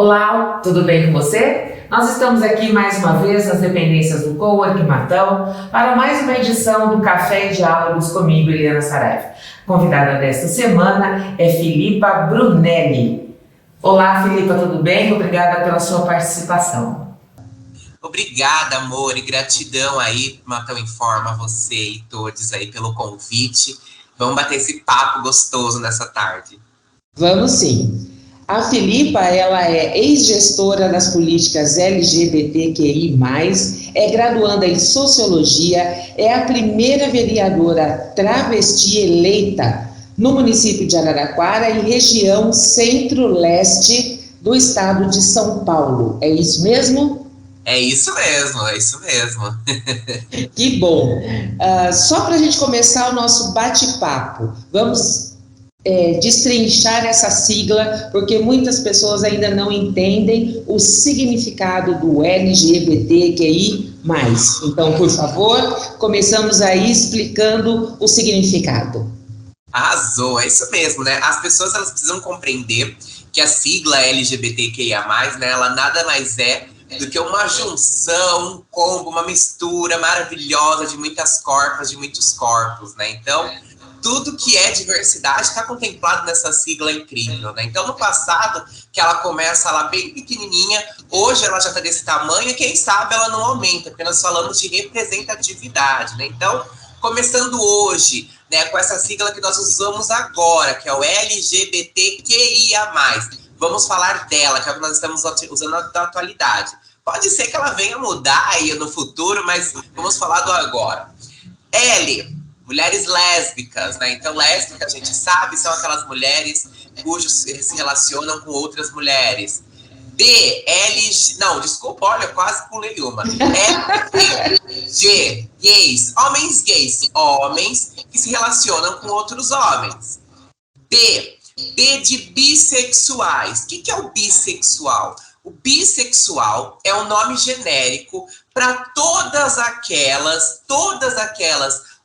Olá, tudo bem com você? Nós estamos aqui mais uma vez nas dependências do Coworking Matão para mais uma edição do Café e Diálogos comigo, Eliana Saraiva. A convidada desta semana é Filipa Brunelli. Olá, Filipa, tudo bem? Obrigada pela sua participação. Obrigada, amor, e gratidão aí, Matão Informa, você e todos aí pelo convite. Vamos bater esse papo gostoso nessa tarde. Vamos sim. A Filipa, ela é ex-gestora das políticas LGBTQI+, é graduanda em Sociologia, é a primeira vereadora travesti eleita no município de Araraquara e região centro-leste do estado de São Paulo. É isso mesmo? É isso mesmo. Que bom. Só para a gente começar o nosso bate-papo, vamos destrinchar essa sigla, porque muitas pessoas ainda não entendem o significado do LGBTQI+. Então, por favor, começamos aí explicando o significado. Arrasou, é isso mesmo, né? As pessoas elas precisam compreender que a sigla LGBTQIA+, né, ela nada mais é do que uma junção, um combo, uma mistura maravilhosa de muitas corpas, de muitos corpos, né? Então, tudo que é diversidade está contemplado nessa sigla incrível, né? Então, no passado, que ela começa lá bem pequenininha, hoje ela já está desse tamanho, e quem sabe ela não aumenta, porque nós falamos de representatividade, né? Então, começando hoje, né, com essa sigla que nós usamos agora, que é o LGBTQIA+, vamos falar dela, que é o que nós estamos usando na atualidade. Pode ser que ela venha mudar aí no futuro, mas vamos falar do agora. L, mulheres lésbicas, né? Então, lésbicas, a gente sabe, são aquelas mulheres cujos se relacionam com outras mulheres. B, não, desculpa, olha, eu quase pulei uma. G, gays, homens que se relacionam com outros homens. B de bissexuais. O que é o bissexual? O bissexual é um nome genérico para todas aquelas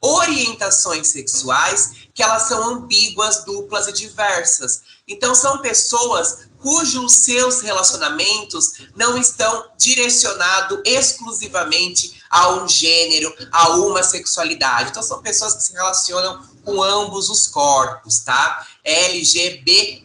orientações sexuais que elas são ambíguas, duplas e diversas. Então, são pessoas cujos seus relacionamentos não estão direcionados exclusivamente a um gênero, a uma sexualidade. Então, são pessoas que se relacionam com ambos os corpos, tá? LGBT.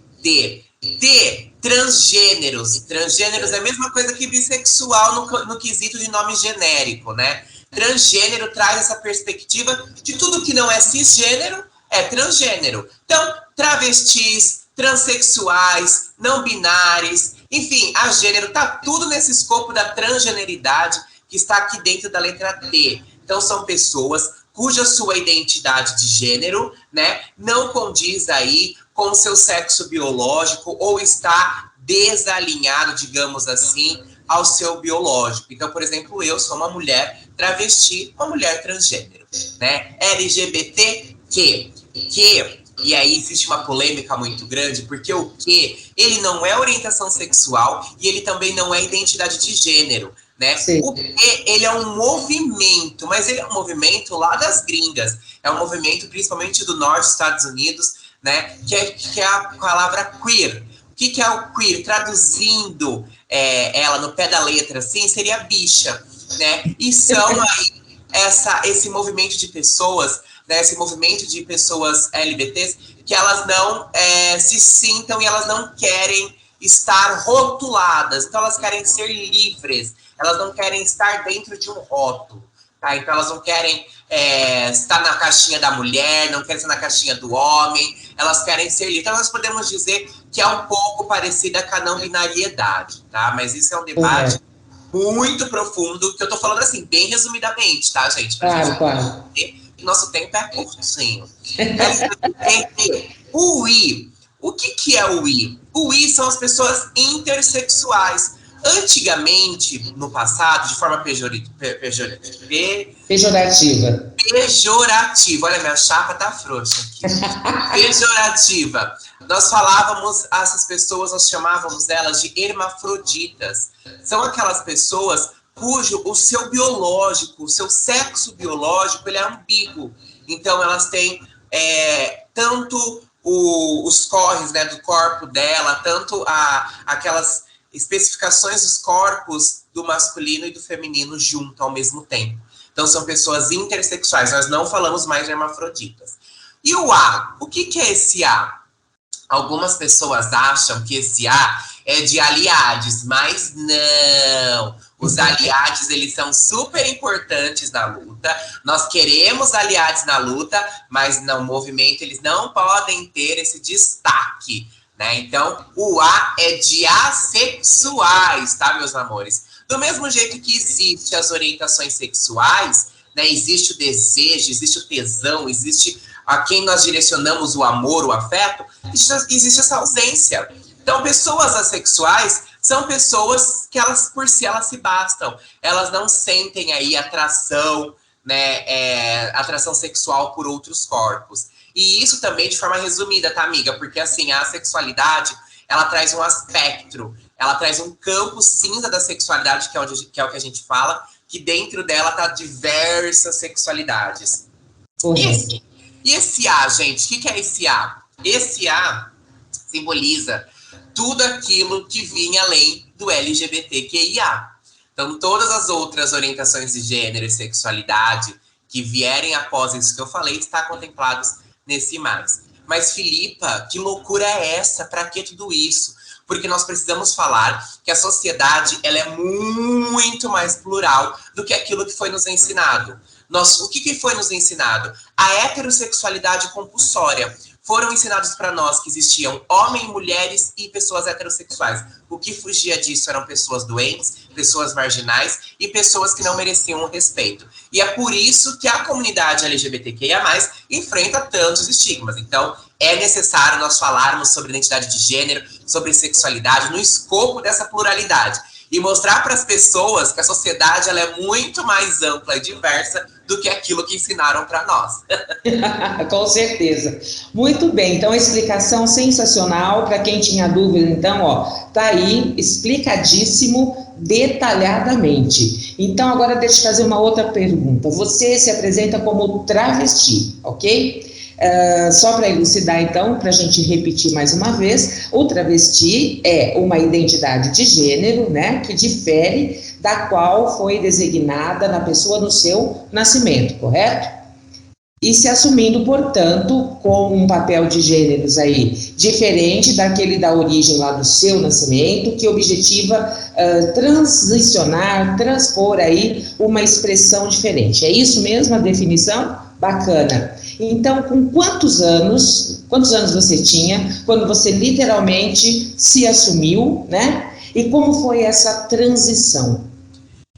T, transgêneros. Transgêneros é a mesma coisa que bissexual no quesito de nome genérico, né? Transgênero traz essa perspectiva de tudo que não é cisgênero é transgênero. Então, travestis, transexuais, não binários, enfim, a gênero, tá tudo nesse escopo da transgeneridade que está aqui dentro da letra T. Então, são pessoas cuja sua identidade de gênero, né, não condiz aí com o seu sexo biológico ou está desalinhado, digamos assim, ao seu biológico. Então, por exemplo, eu sou uma mulher travesti, uma mulher transgênero, né? LGBTQ, e aí existe uma polêmica muito grande, porque o Q, ele não é orientação sexual e ele também não é identidade de gênero, né? Sim. O Q, ele é um movimento, mas ele é um movimento lá das gringas, é um movimento principalmente do norte dos Estados Unidos, né? Que é a palavra queer. O que é o queer? Traduzindo ela no pé da letra, assim, seria bicha, né? E são aí esse movimento de pessoas, né, esse movimento de pessoas LGBTs, que elas não se sintam e elas não querem estar rotuladas, então elas querem ser livres, elas não querem estar dentro de um rótulo, tá? Então elas não querem estar na caixinha da mulher, não querem estar na caixinha do homem, elas querem ser livres. Então nós podemos dizer que é um pouco parecida com a não binariedade, tá? Mas isso é um debate muito profundo, que eu tô falando assim, bem resumidamente, tá, gente? Claro. Nosso tempo é curtinho. O I. O que é o I? O I são as pessoas intersexuais. Antigamente, no passado, de forma pejorativa. Olha, minha chapa tá frouxa aqui. Pejorativa. Nós falávamos, essas pessoas, nós chamávamos elas de hermafroditas. São aquelas pessoas cujo o seu biológico, o seu sexo biológico, ele é ambíguo. Então, elas têm tanto os corres, né, do corpo dela, tanto aquelas especificações dos corpos do masculino e do feminino junto ao mesmo tempo. Então, são pessoas intersexuais, nós não falamos mais de hermafroditas. E o A? O que é esse A? Algumas pessoas acham que esse A é de aliados, mas não. Os aliados, eles são super importantes na luta. Nós queremos aliados na luta, mas no movimento eles não podem ter esse destaque, né? Então, o A é de assexuais, tá, meus amores? Do mesmo jeito que existe as orientações sexuais, né? Existe o desejo, existe o tesão, existe a quem nós direcionamos o amor, o afeto, existe essa ausência. Então, pessoas assexuais são pessoas que elas, por si, elas se bastam. Elas não sentem aí atração, né, atração sexual por outros corpos. E isso também de forma resumida, tá, amiga? Porque, assim, a sexualidade, ela traz um espectro, ela traz um campo cinza da sexualidade, que é o que a gente fala, que dentro dela tá diversas sexualidades. E esse A, gente, o que é esse A? Esse A simboliza tudo aquilo que vinha além do LGBTQIA. Então, todas as outras orientações de gênero e sexualidade que vierem após isso que eu falei, está contemplados nesse mais. Mas, Filipa, que loucura é essa? Para que tudo isso? Porque nós precisamos falar que a sociedade ela é muito mais plural do que aquilo que foi nos ensinado. O que foi nos ensinado? A heterossexualidade compulsória. Foram ensinados para nós que existiam homens, mulheres e pessoas heterossexuais. O que fugia disso eram pessoas doentes, pessoas marginais e pessoas que não mereciam o respeito. E é por isso que a comunidade LGBTQIA+, enfrenta tantos estigmas. Então, é necessário nós falarmos sobre identidade de gênero, sobre sexualidade, no escopo dessa pluralidade. E mostrar para as pessoas que a sociedade ela é muito mais ampla e diversa do que aquilo que ensinaram para nós. Com certeza. Muito bem, então a explicação sensacional. Para quem tinha dúvida, então, ó, tá aí, explicadíssimo, detalhadamente. Então, agora deixa eu fazer uma outra pergunta. Você se apresenta como travesti, ok? Só para elucidar, então, para a gente repetir mais uma vez, o travesti é uma identidade de gênero, né, que difere da qual foi designada na pessoa no seu nascimento, correto? E se assumindo, portanto, com um papel de gêneros aí diferente daquele da origem lá do seu nascimento, que objetiva transicionar, transpor aí uma expressão diferente. É isso mesmo a definição? Bacana. Então, com quantos anos você tinha quando você literalmente se assumiu, né? E como foi essa transição?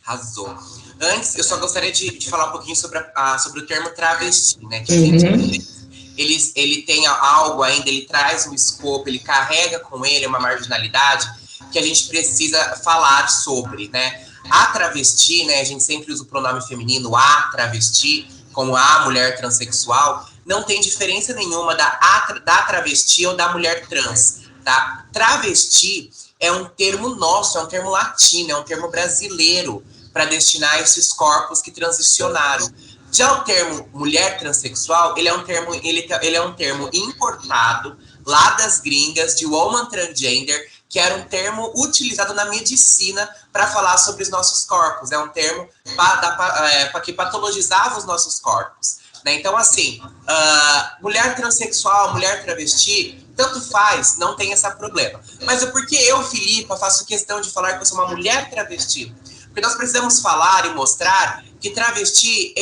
Arrasou. Antes, eu só gostaria de falar um pouquinho sobre o termo travesti, né? Que a gente, ele tem algo ainda, ele traz um escopo, ele carrega com ele uma marginalidade que a gente precisa falar sobre, né? A travesti, né? A gente sempre usa o pronome feminino, a travesti, como a mulher transexual, não tem diferença nenhuma da travesti ou da mulher trans, tá? Travesti é um termo nosso, é um termo latino, é um termo brasileiro para destinar esses corpos que transicionaram. Já o termo mulher transexual, ele é um termo importado lá das gringas, de woman transgender, que era um termo utilizado na medicina para falar sobre os nossos corpos. É um termo que patologizava os nossos corpos. Né? Então, assim, mulher transexual, mulher travesti, tanto faz, não tem esse problema. Mas é porque eu, Filipa, faço questão de falar que eu sou uma mulher travesti. Porque nós precisamos falar e mostrar que travesti,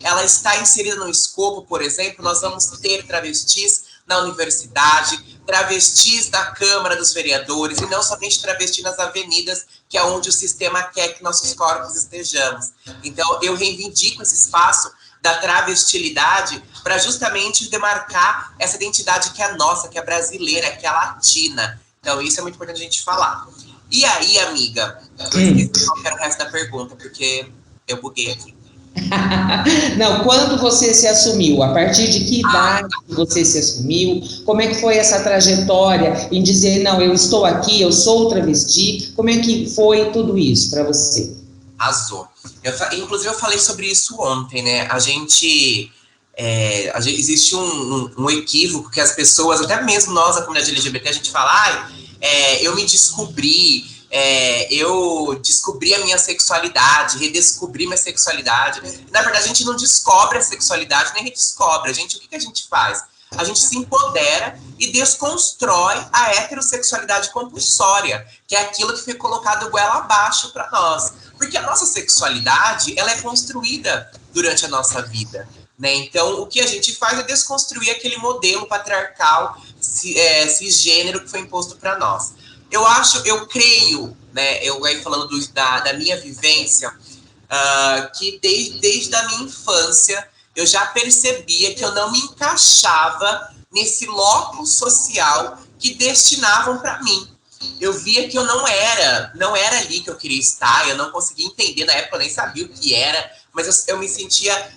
ela está inserida no escopo, por exemplo, nós vamos ter travestis na universidade, travestis na Câmara dos Vereadores, e não somente travesti nas avenidas, que é onde o sistema quer que nossos corpos estejamos. Então, eu reivindico esse espaço da travestilidade para justamente demarcar essa identidade que é nossa, que é brasileira, que é latina. Então, isso é muito importante a gente falar. E aí, amiga, eu esqueci qual era o resto da pergunta, porque eu buguei aqui. Não, quando você se assumiu? A partir de que idade você se assumiu? Como é que foi essa trajetória em dizer, não, eu estou aqui, eu sou travesti? Como é que foi tudo isso para você? Arrasou. Inclusive, eu falei sobre isso ontem, né? Existe um equívoco que as pessoas, até mesmo nós, a comunidade LGBT, a gente fala, eu me descobri, eu descobri a minha sexualidade, redescobri minha sexualidade. Na verdade, a gente não descobre a sexualidade, nem redescobre. O que a gente faz? A gente se empodera e desconstrói a heterossexualidade compulsória, que é aquilo que foi colocado goela abaixo para nós. Porque a nossa sexualidade, ela é construída durante a nossa vida, né? Então, o que a gente faz é desconstruir aquele modelo patriarcal, cisgênero que foi imposto para nós. Eu creio, né, eu aí falando da minha vivência, que desde a minha infância eu já percebia que eu não me encaixava nesse locus social que destinavam para mim. Eu via que eu não era ali que eu queria estar, eu não conseguia entender, na época eu nem sabia o que era, mas eu me sentia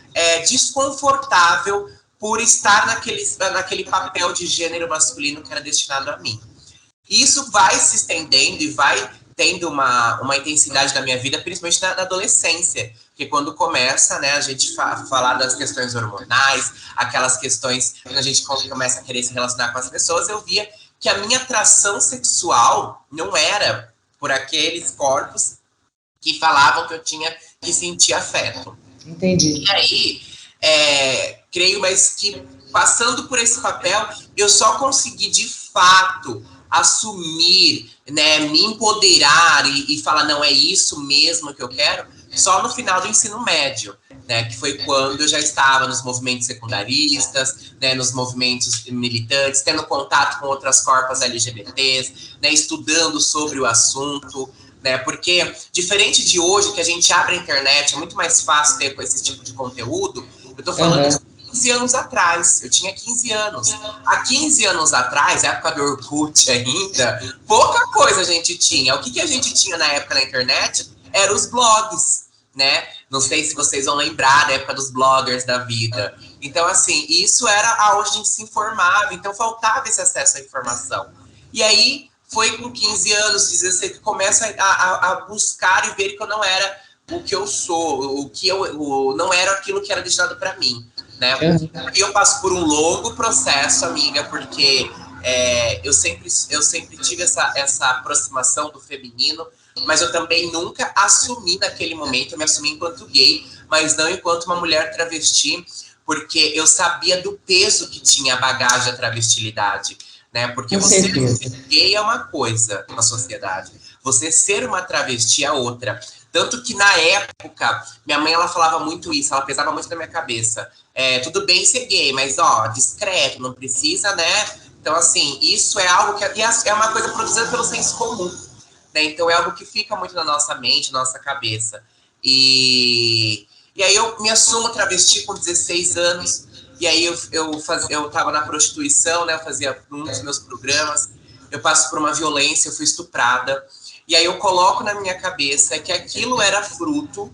desconfortável por estar naquele papel de gênero masculino que era destinado a mim. E isso vai se estendendo e vai tendo uma intensidade na minha vida, principalmente na adolescência, porque quando começa, né, a gente falar das questões hormonais, aquelas questões que a gente começa a querer se relacionar com as pessoas, eu via que a minha atração sexual não era por aqueles corpos que falavam que eu tinha que sentir afeto. Entendi. E aí, creio, mas que passando por esse papel, eu só consegui de fato assumir, né, me empoderar e falar, não, é isso mesmo que eu quero, só no final do ensino médio, né, que foi quando eu já estava nos movimentos secundaristas, né, nos movimentos militantes, tendo contato com outras corpas LGBTs, né, estudando sobre o assunto, né, porque diferente de hoje, que a gente abre a internet, é muito mais fácil ter com esse tipo de conteúdo, eu tô falando de 15 anos atrás, eu tinha 15 anos. Há 15 anos atrás, época do Orkut ainda, pouca coisa a gente tinha. O que a gente tinha na época na internet eram os blogs, né? Não sei se vocês vão lembrar da época dos bloggers da vida. Então, assim, isso era aonde a gente se informava, então faltava esse acesso à informação. E aí, foi com 15 anos, 16, que começa a buscar e ver que eu não era o que eu sou, não era aquilo que era destinado para mim. Né? E eu passo por um longo processo, amiga, porque eu sempre tive essa aproximação do feminino, mas eu também nunca assumi naquele momento, eu me assumi enquanto gay, mas não enquanto uma mulher travesti, porque eu sabia do peso que tinha a bagagem da travestilidade, né? Porque você ser gay é uma coisa na sociedade, você ser uma travesti é outra. Tanto que, na época, minha mãe, ela falava muito isso, ela pesava muito na minha cabeça. Tudo bem ser gay, mas, discreto, não precisa, né? Então, assim, isso é algo que é uma coisa produzida pelo senso comum, né? Então, é algo que fica muito na nossa mente, na nossa cabeça. E aí, eu me assumo travesti com 16 anos, e aí eu tava na prostituição, né? Eu fazia um dos meus programas, eu passo por uma violência, eu fui estuprada, e aí eu coloco na minha cabeça que aquilo era fruto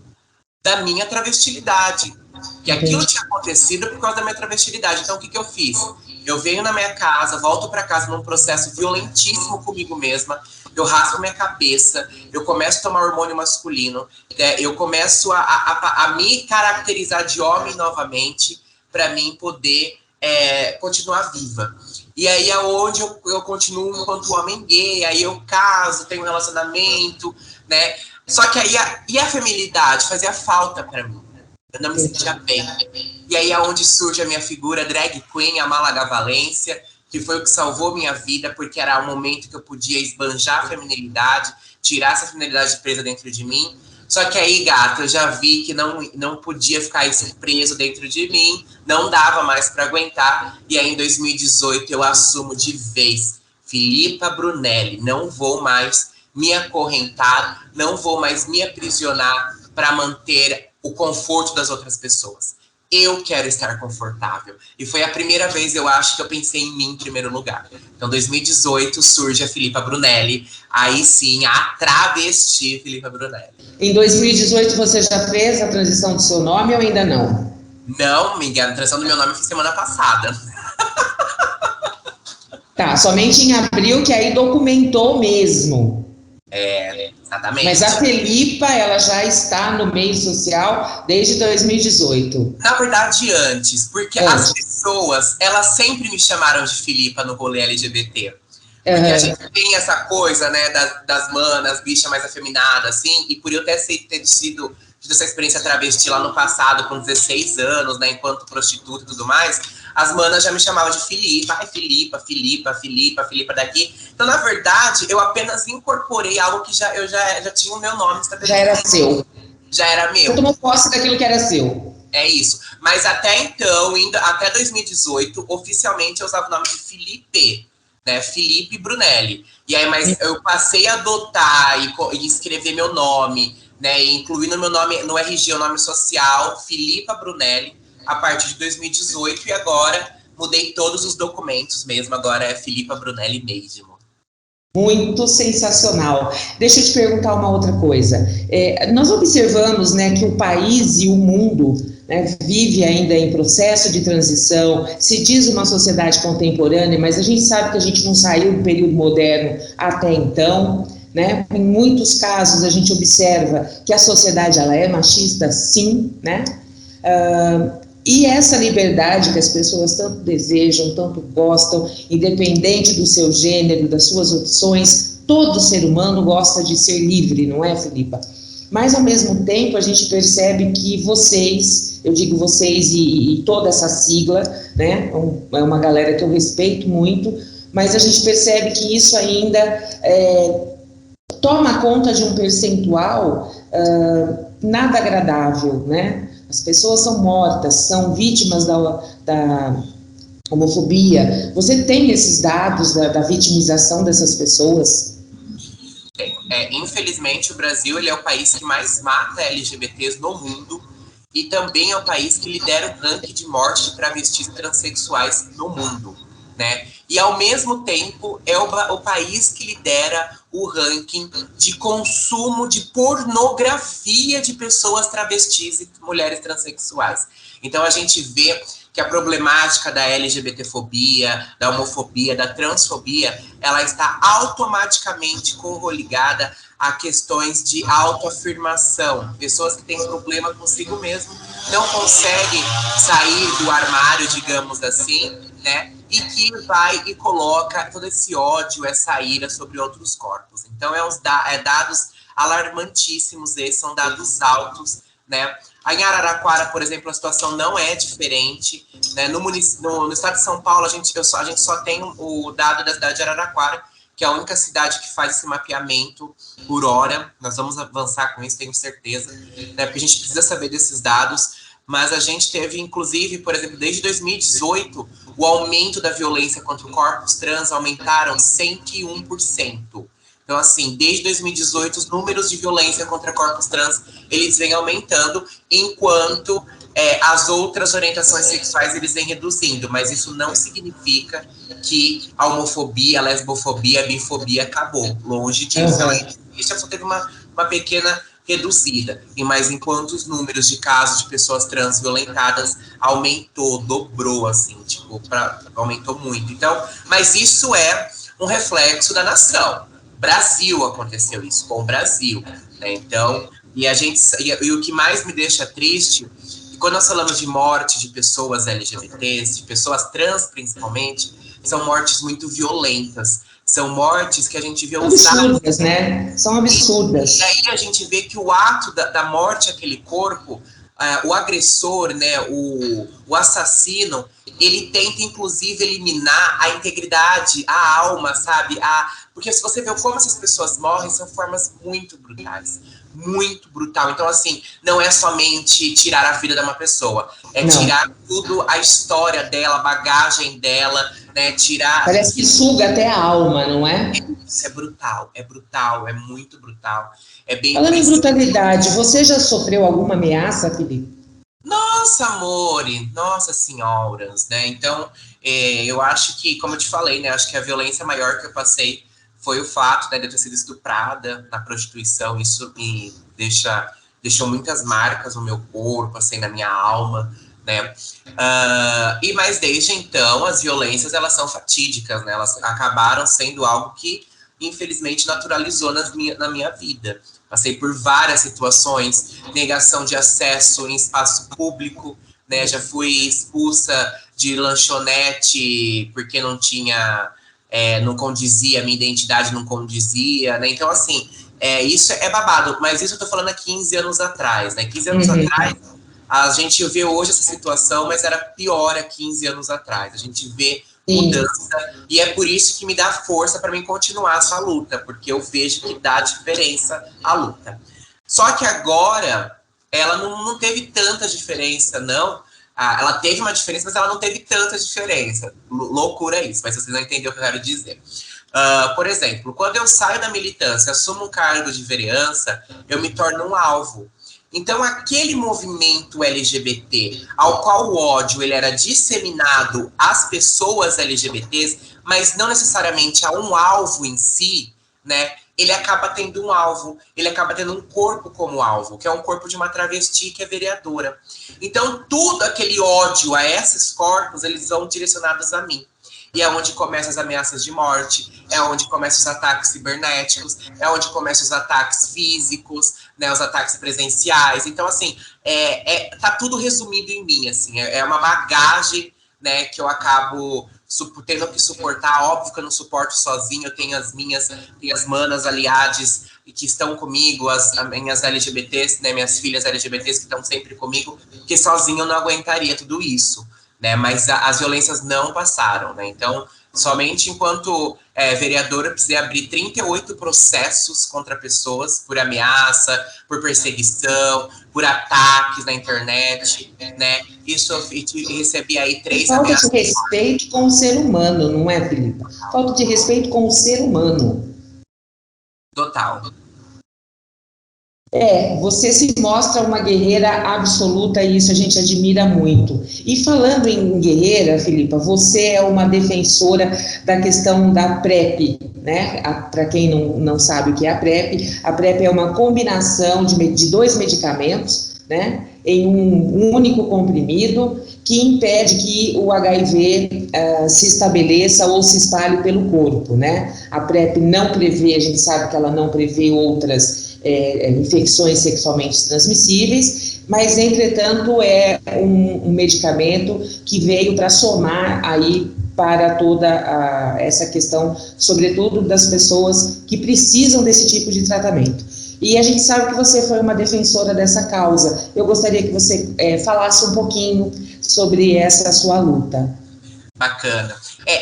da minha travestilidade. Que aquilo tinha acontecido por causa da minha travestilidade. Então, o que eu fiz? Eu venho na minha casa, volto para casa num processo violentíssimo comigo mesma, eu raspo minha cabeça, eu começo a tomar hormônio masculino, eu começo a me caracterizar de homem novamente, para mim poder continuar viva. E aí é onde eu continuo enquanto homem gay, aí eu caso, tenho um relacionamento, né? Só que aí a feminilidade fazia falta para mim. Eu não me sentia bem. E aí é onde surge a minha figura drag queen, a Málaga Valência, que foi o que salvou minha vida, porque era o momento que eu podia esbanjar a feminilidade, tirar essa feminilidade presa dentro de mim. Só que aí, gata, eu já vi que não podia ficar isso preso dentro de mim, não dava mais para aguentar. E aí, em 2018, eu assumo de vez, Filipa Brunelli, não vou mais me acorrentar, não vou mais me aprisionar para manter o conforto das outras pessoas. Eu quero estar confortável. E foi a primeira vez, eu acho, que eu pensei em mim em primeiro lugar. Então, em 2018, surge a Filipa Brunelli. Aí sim, a travesti Filipa Brunelli. Em 2018, você já fez a transição do seu nome ou ainda não? Não, Miguel, a transição do meu nome foi semana passada. Tá, somente em abril que aí documentou mesmo. Exatamente. Mas a Filipa, ela já está no meio social desde 2018. Na verdade, antes, porque as pessoas, elas sempre me chamaram de Filipa no rolê LGBT. Porque a gente tem essa coisa, né, das manas, bicha mais afeminada, assim, e por eu ter tido essa experiência travesti lá no passado, com 16 anos, né, enquanto prostituta e tudo mais, as manas já me chamavam de Filipa, ai, Filipa daqui. Então, na verdade, eu apenas incorporei algo que eu já tinha o meu nome estabelecido. Já era seu. Já era meu. Você tomou posse daquilo que era seu. É isso. Mas até então, até 2018, oficialmente eu usava o nome de Felipe, né? Felipe Brunelli. E aí, mas eu passei a adotar e escrever meu nome, né? E incluir no meu nome, no RG, o nome social, Filipa Brunelli, a partir de 2018. E agora mudei todos os documentos mesmo. Agora é Filipa Brunelli mesmo. Muito sensacional. Deixa eu te perguntar uma outra coisa. Nós observamos, né, que o país e o mundo, né, vive ainda em processo de transição, se diz uma sociedade contemporânea, mas a gente sabe que a gente não saiu do período moderno até então, né? Em muitos casos a gente observa que a sociedade ela é machista, sim, né? E essa liberdade que as pessoas tanto desejam, tanto gostam, independente do seu gênero, das suas opções, todo ser humano gosta de ser livre, não é, Filipa? Mas, ao mesmo tempo, a gente percebe que vocês, eu digo vocês e toda essa sigla, né, é uma galera que eu respeito muito, mas a gente percebe que isso ainda toma conta de um percentual nada agradável, né? As pessoas são mortas, são vítimas da homofobia. Você tem esses dados da vitimização dessas pessoas? Infelizmente, o Brasil ele é o país que mais mata LGBTs no mundo e também é o país que lidera o ranking de morte de travestis transexuais no mundo, né? E, ao mesmo tempo, é o país que lidera o ranking de consumo de pornografia de pessoas travestis e mulheres transexuais. Então, a gente vê que a problemática da LGBTfobia, da homofobia, da transfobia, ela está automaticamente correligada a questões de autoafirmação. Pessoas que têm problema consigo mesmo não conseguem sair do armário, digamos assim, né? E que vai e coloca todo esse ódio, essa ira sobre outros corpos. Então, dados alarmantíssimos, esses são dados altos, né? Em Araraquara, por exemplo, a situação não é diferente, né? No estado de São Paulo, a gente só tem o dado da cidade de Araraquara, que é a única cidade que faz esse mapeamento por hora. Nós vamos avançar com isso, tenho certeza, né? Porque a gente precisa saber desses dados. Mas a gente teve, inclusive, por exemplo, desde 2018, o aumento da violência contra corpos trans aumentaram 101%. Então, assim, desde 2018, os números de violência contra corpos trans, eles vêm aumentando, enquanto as outras orientações sexuais, eles vêm reduzindo. Mas isso não significa que a homofobia, a lesbofobia, a bifobia acabou. Longe disso. Ela só teve uma pequena reduzida, mas enquanto os números de casos de pessoas trans violentadas aumentou, dobrou, assim, tipo, aumentou muito. Então, mas isso é um reflexo da nação. Brasil aconteceu isso, com o Brasil, né? Então, e o que mais me deixa triste, é quando nós falamos de morte de pessoas LGBTs, de pessoas trans principalmente, são mortes muito violentas. São mortes que a gente vê absurdas, né? São absurdas. E aí a gente vê que o ato da morte àquele corpo, o agressor, né, o assassino, ele tenta, inclusive, eliminar a integridade, a alma, sabe? Porque se você vê como essas pessoas morrem, são formas muito brutais. Muito brutal. Então, assim, não é somente tirar a vida de uma pessoa. Tirar tudo, a história dela, a bagagem dela, né? Tirar... Parece que suga até a alma, não é? Isso é brutal, é muito brutal. Falando em brutalidade, você já sofreu alguma ameaça, Felipe? Nossa, amore, nossa senhoras, né? Então, eu acho que, como eu te falei, né? Acho que a violência maior que eu passei foi o fato, né, de eu ter sido estuprada na prostituição. Isso me deixou muitas marcas no meu corpo, assim, na minha alma, né? Mas desde então, as violências, elas são fatídicas, né? Elas acabaram sendo algo que, infelizmente, naturalizou na minha vida. Passei por várias situações, negação de acesso em espaço público, né? Já fui expulsa de lanchonete porque não tinha não condizia, minha identidade não condizia, né? Então, assim, isso é babado, mas isso eu tô falando há 15 anos atrás, né? 15 anos atrás, a gente vê hoje essa situação, mas era pior há 15 anos atrás. A gente vê mudança, e é por isso que me dá força para mim continuar essa luta, porque eu vejo que dá diferença a luta. Só que agora, ela não teve tanta diferença, não. Ela teve uma diferença, mas ela não teve tanta diferença. Loucura isso, mas vocês não entenderam o que eu quero dizer. Por exemplo, quando eu saio da militância, assumo um cargo de vereança, eu me torno um alvo. Então, aquele movimento LGBT, ao qual o ódio ele era disseminado às pessoas LGBTs, mas não necessariamente a um alvo em si, né? Ele acaba tendo um alvo, ele acaba tendo um corpo como alvo, que é um corpo de uma travesti que é vereadora. Então, tudo aquele ódio a esses corpos, eles são direcionados a mim. E é onde começam as ameaças de morte, é onde começam os ataques cibernéticos, é onde começam os ataques físicos, né, os ataques presenciais. Então, assim, tá tudo resumido em mim, assim, é uma bagagem, né, que eu acabo tendo que suportar. Óbvio que eu não suporto sozinho, eu tenho as manas aliadas que estão comigo, as minhas LGBTs, né, minhas filhas LGBTs que estão sempre comigo, porque sozinho eu não aguentaria tudo isso, né, mas as violências não passaram, né, então somente enquanto vereadora eu precisei abrir 38 processos contra pessoas por ameaça, por perseguição, por ataques na internet, né? Isso eu recebi aí 3 ameaças. Falta de respeito com o ser humano, não é, Filipa? Falta de respeito com o ser humano. Total. Você se mostra uma guerreira absoluta e isso a gente admira muito. E falando em guerreira, Filipa, você é uma defensora da questão da PrEP, né? Para quem não sabe o que é a PrEP é uma combinação de 2 medicamentos, né? Em um único comprimido que impede que o HIV se estabeleça ou se espalhe pelo corpo, né? A PrEP não prevê, a gente sabe que ela não prevê outras infecções sexualmente transmissíveis, mas, entretanto, é um medicamento que veio para somar aí para toda essa questão, sobretudo das pessoas que precisam desse tipo de tratamento. E a gente sabe que você foi uma defensora dessa causa. Eu gostaria que você falasse um pouquinho sobre essa sua luta. Bacana.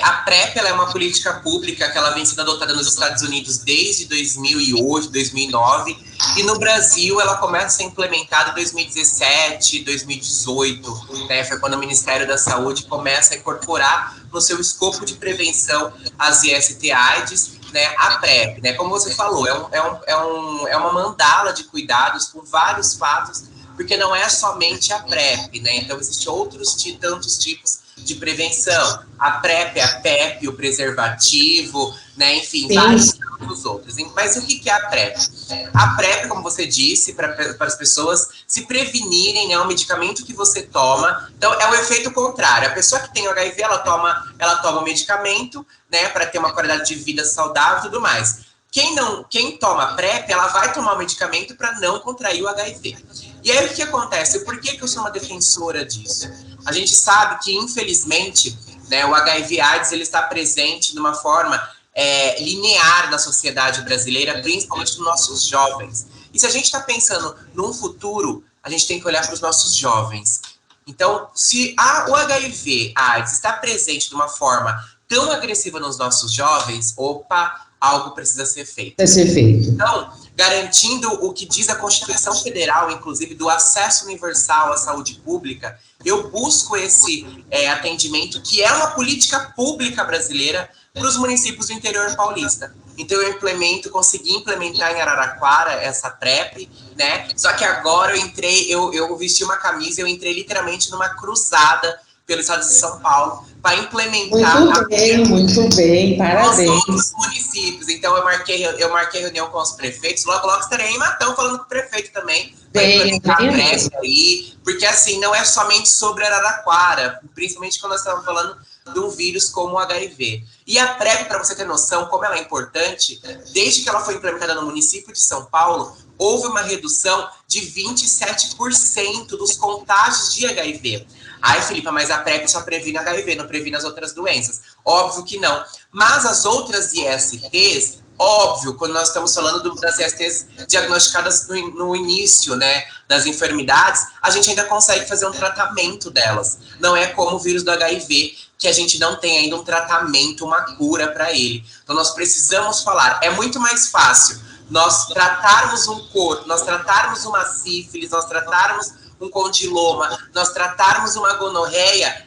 A PrEP ela é uma política pública que ela vem sendo adotada nos Estados Unidos desde 2008, 2009, e no Brasil ela começa a ser implementada em 2017, 2018, né? Foi quando o Ministério da Saúde começa a incorporar no seu escopo de prevenção às IST/AIDS, né, a PrEP, né? Como você falou, é uma mandala de cuidados com vários fatos, porque não é somente a PrEP, né? Então existem tantos tipos de prevenção. A PrEP, a PEP, o preservativo, né? Enfim, vários outros. Mas o que é a PrEP? A PrEP, como você disse, para as pessoas se prevenirem, né? É um medicamento que você toma. Então, é o efeito contrário. A pessoa que tem HIV, ela toma o medicamento, né? Para ter uma qualidade de vida saudável e tudo mais. Quem toma PrEP, ela vai tomar o medicamento para não contrair o HIV. E aí, o que acontece? Por que eu sou uma defensora disso? A gente sabe que, infelizmente, né, o HIV/AIDS ele está presente de uma forma linear na sociedade brasileira, principalmente nos nossos jovens. E se a gente está pensando num futuro, a gente tem que olhar para os nossos jovens. Então, se o HIV/AIDS está presente de uma forma tão agressiva nos nossos jovens, algo precisa ser feito. Então, garantindo o que diz a Constituição Federal, inclusive do acesso universal à saúde pública, eu busco esse atendimento, que é uma política pública brasileira para os municípios do interior paulista. Então eu consegui implementar em Araraquara essa PrEP, né? Só que agora eu vesti uma camisa, eu entrei literalmente numa cruzada pelo estado de São Paulo para implementar muito bem, parabéns. Nos outros municípios. Então eu marquei reunião com os prefeitos, logo estarei em Matão falando com o prefeito também, para implementar a PrEP aí, porque assim, não é somente sobre Araraquara, principalmente quando nós estamos falando de um vírus como o HIV. E a PrEP, para você ter noção como ela é importante, desde que ela foi implementada no município de São Paulo, houve uma redução de 27% dos contágios de HIV. Ai, Filipa, mas a PrEP só previne HIV, não previne as outras doenças. Óbvio que não. Mas as outras ISTs, óbvio, quando nós estamos falando das ISTs diagnosticadas no início, né, das enfermidades, a gente ainda consegue fazer um tratamento delas. Não é como o vírus do HIV, que a gente não tem ainda um tratamento, uma cura para ele. Então nós precisamos falar. É muito mais fácil nós tratarmos um corpo, nós tratarmos uma sífilis, nós tratarmos um condiloma, nós tratarmos uma gonorreia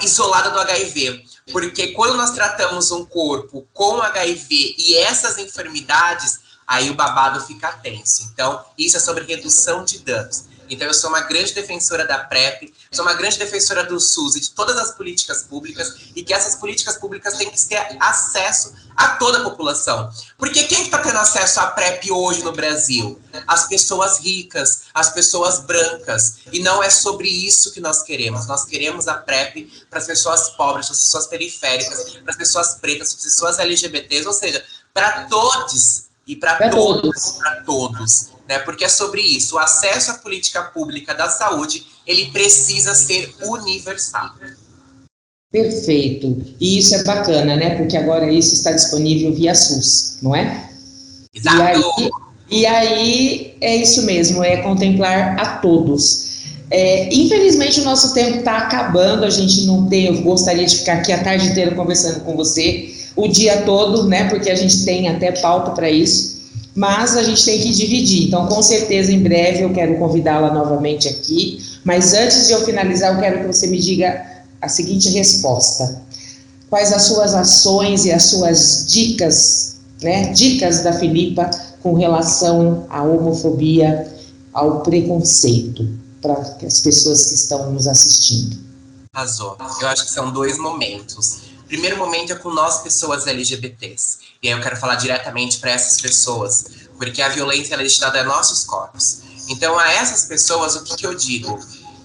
isolada do HIV. Porque quando nós tratamos um corpo com HIV e essas enfermidades, aí o babado fica tenso. Então, isso é sobre redução de danos. Então, eu sou uma grande defensora da PrEP, sou uma grande defensora do SUS e de todas as políticas públicas, e que essas políticas públicas têm que ter acesso a toda a população. Porque quem está tendo acesso à PrEP hoje no Brasil? As pessoas ricas, as pessoas brancas. E não é sobre isso que nós queremos. Nós queremos a PrEP para as pessoas pobres, para as pessoas periféricas, para as pessoas pretas, para as pessoas LGBTs, ou seja, para todos e para todos. Né? Porque é sobre isso. O acesso à política pública da saúde, ele precisa ser universal. Perfeito. E isso é bacana, né? Porque agora isso está disponível via SUS, não é? Exato. E aí é isso mesmo, é contemplar a todos. Infelizmente o nosso tempo está acabando, a gente não tem, eu gostaria de ficar aqui a tarde inteira conversando com você, o dia todo, né? Porque a gente tem até pauta para isso. Mas a gente tem que dividir, então com certeza em breve eu quero convidá-la novamente aqui, mas antes de eu finalizar eu quero que você me diga a seguinte resposta: quais as suas ações e as suas dicas, né, dicas da Filipa com relação à homofobia, ao preconceito, para as pessoas que estão nos assistindo? Arrasou. Eu acho que são dois momentos. O primeiro momento é com nós, pessoas LGBTs. E aí eu quero falar diretamente para essas pessoas, porque a violência ela é destinada a nossos corpos. Então, a essas pessoas, o que eu digo?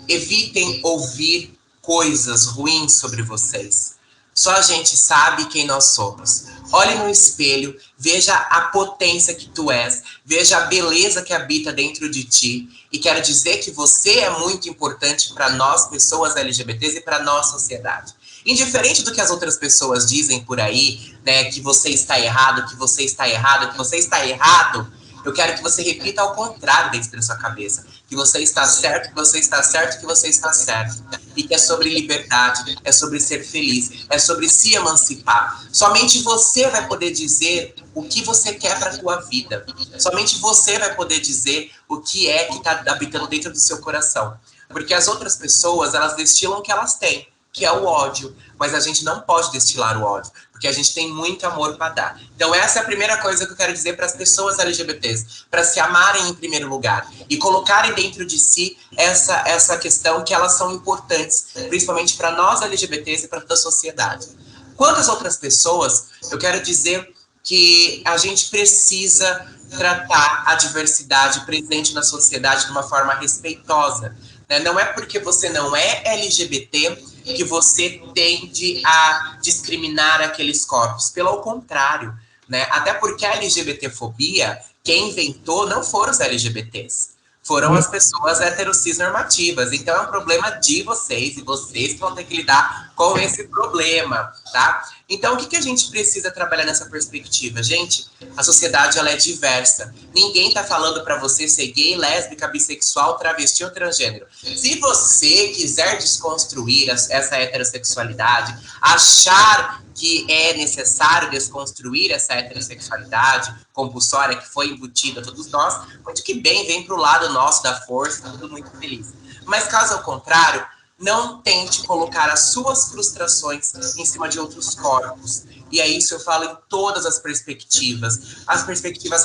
Evitem ouvir coisas ruins sobre vocês. Só a gente sabe quem nós somos. Olhe no espelho, veja a potência que tu és, veja a beleza que habita dentro de ti. E quero dizer que você é muito importante para nós, pessoas LGBTs, e para a nossa sociedade. Indiferente do que as outras pessoas dizem por aí, né, que você está errado, que você está errado, que você está errado, eu quero que você repita ao contrário dentro da sua cabeça. Que você está certo, que você está certo, que você está certo. E que é sobre liberdade, é sobre ser feliz, é sobre se emancipar. Somente você vai poder dizer o que você quer para a tua vida. Somente você vai poder dizer o que é que está habitando dentro do seu coração. Porque as outras pessoas, elas destilam o que elas têm, que é o ódio. Mas a gente não pode destilar o ódio, porque a gente tem muito amor para dar. Então essa é a primeira coisa que eu quero dizer para as pessoas LGBTs, para se amarem em primeiro lugar e colocarem dentro de si essa questão que elas são importantes, principalmente para nós LGBTs e para toda a sociedade. Quanto às outras pessoas, eu quero dizer que a gente precisa tratar a diversidade presente na sociedade de uma forma respeitosa. Né? Não é porque você não é LGBT que você tende a discriminar aqueles corpos. Pelo contrário, né? Até porque a LGBTfobia, quem inventou não foram os LGBTs. Foram as pessoas heterocis normativas. Então é um problema de vocês, e vocês que vão ter que lidar com esse problema, tá? Então o que a gente precisa trabalhar nessa perspectiva? Gente, a sociedade ela é diversa. Ninguém tá falando para você ser gay, lésbica, bissexual, travesti ou transgênero. Se você quiser desconstruir essa heterossexualidade, achar que é necessário desconstruir essa heterossexualidade compulsória que foi embutida a todos nós, muito que bem, vem para o lado nosso da força, tudo muito feliz. Mas caso ao contrário, não tente colocar as suas frustrações em cima de outros corpos. E é isso eu falo em todas as perspectivas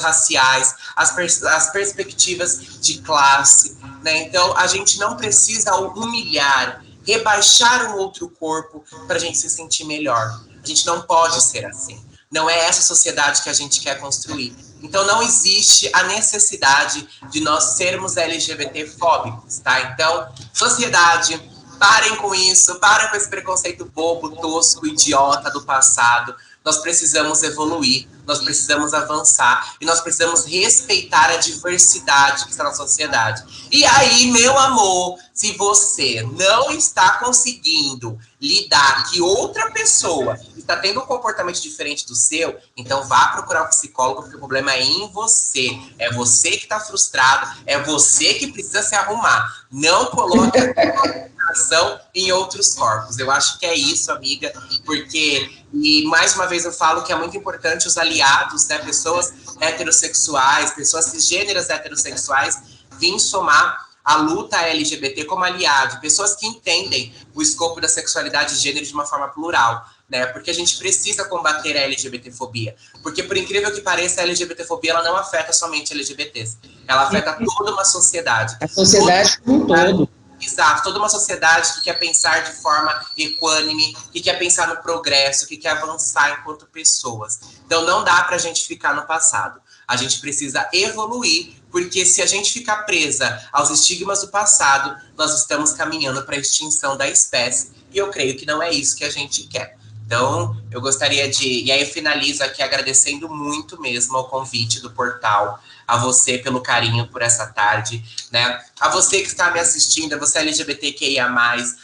raciais, as perspectivas de classe, né? Então a gente não precisa humilhar, rebaixar um outro corpo para a gente se sentir melhor. A gente não pode ser assim. Não é essa sociedade que a gente quer construir. Então não existe a necessidade de nós sermos LGBT-fóbicos, tá? Então, sociedade, parem com isso, parem com esse preconceito bobo, tosco, idiota do passado, nós precisamos evoluir, nós precisamos avançar e nós precisamos respeitar a diversidade que está na sociedade. E aí, meu amor, se você não está conseguindo lidar que outra pessoa está tendo um comportamento diferente do seu, então vá procurar um psicólogo, porque o problema é em você. É você que está frustrado, é você que precisa se arrumar. Não coloque a ação em outros corpos. Eu acho que é isso, amiga, porque, e mais uma vez eu falo que é muito importante os aliados, né, pessoas heterossexuais, pessoas cisgêneras heterossexuais, virem somar a luta LGBT como aliado, pessoas que entendem o escopo da sexualidade e gênero de uma forma plural, né? Porque a gente precisa combater a LGBTfobia. Porque, por incrível que pareça, a LGBTfobia ela não afeta somente LGBTs. Ela afeta toda uma sociedade. A sociedade como um todo. Exato, toda uma sociedade que quer pensar de forma equânime, que quer pensar no progresso, que quer avançar enquanto pessoas. Então não dá pra gente ficar no passado. A gente precisa evoluir, porque se a gente ficar presa aos estigmas do passado, nós estamos caminhando para a extinção da espécie. E eu creio que não é isso que a gente quer. Então, eu gostaria de... E aí eu finalizo aqui agradecendo muito mesmo ao convite do portal, a você pelo carinho por essa tarde, né? A você que está me assistindo, a você LGBTQIA+,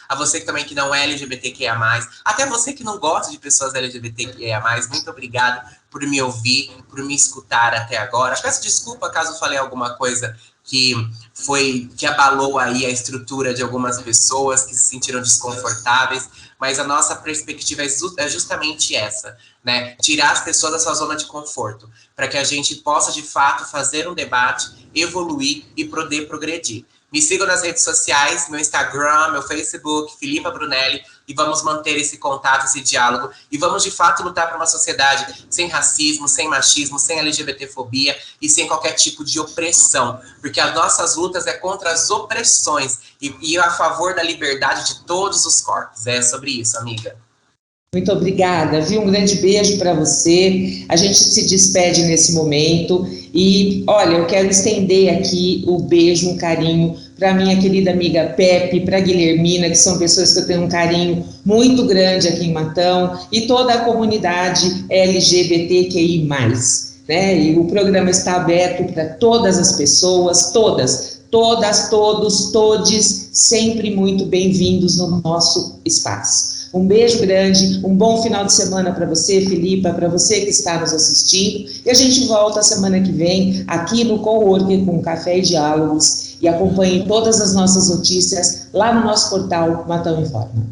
a você que também que não é LGBTQIA+, até você que não gosta de pessoas LGBTQIA+, muito obrigado por me ouvir, por me escutar até agora. Peço desculpa caso falei alguma coisa que abalou aí a estrutura de algumas pessoas que se sentiram desconfortáveis, mas a nossa perspectiva é justamente essa, né? Tirar as pessoas da sua zona de conforto, para que a gente possa, de fato, fazer um debate, evoluir e poder progredir. Me sigam nas redes sociais, meu Instagram, meu Facebook, Filipa Brunelli, e vamos manter esse contato, esse diálogo, e vamos, de fato, lutar por uma sociedade sem racismo, sem machismo, sem LGBTfobia e sem qualquer tipo de opressão, porque as nossas lutas é contra as opressões e a favor da liberdade de todos os corpos. É sobre isso, amiga. Muito obrigada, viu? Um grande beijo para você. A gente se despede nesse momento e, olha, eu quero estender aqui o beijo, um carinho para minha querida amiga Pepe, para Guilhermina, que são pessoas que eu tenho um carinho muito grande aqui em Matão, e toda a comunidade LGBTQI+, né? E o programa está aberto para todas as pessoas, todas, todos, todes, sempre muito bem-vindos no nosso espaço. Um beijo grande, um bom final de semana para você, Filipa, para você que está nos assistindo. E a gente volta a semana que vem aqui no Coworking com Café e Diálogos. E acompanhe todas as nossas notícias lá no nosso portal Matão Informa.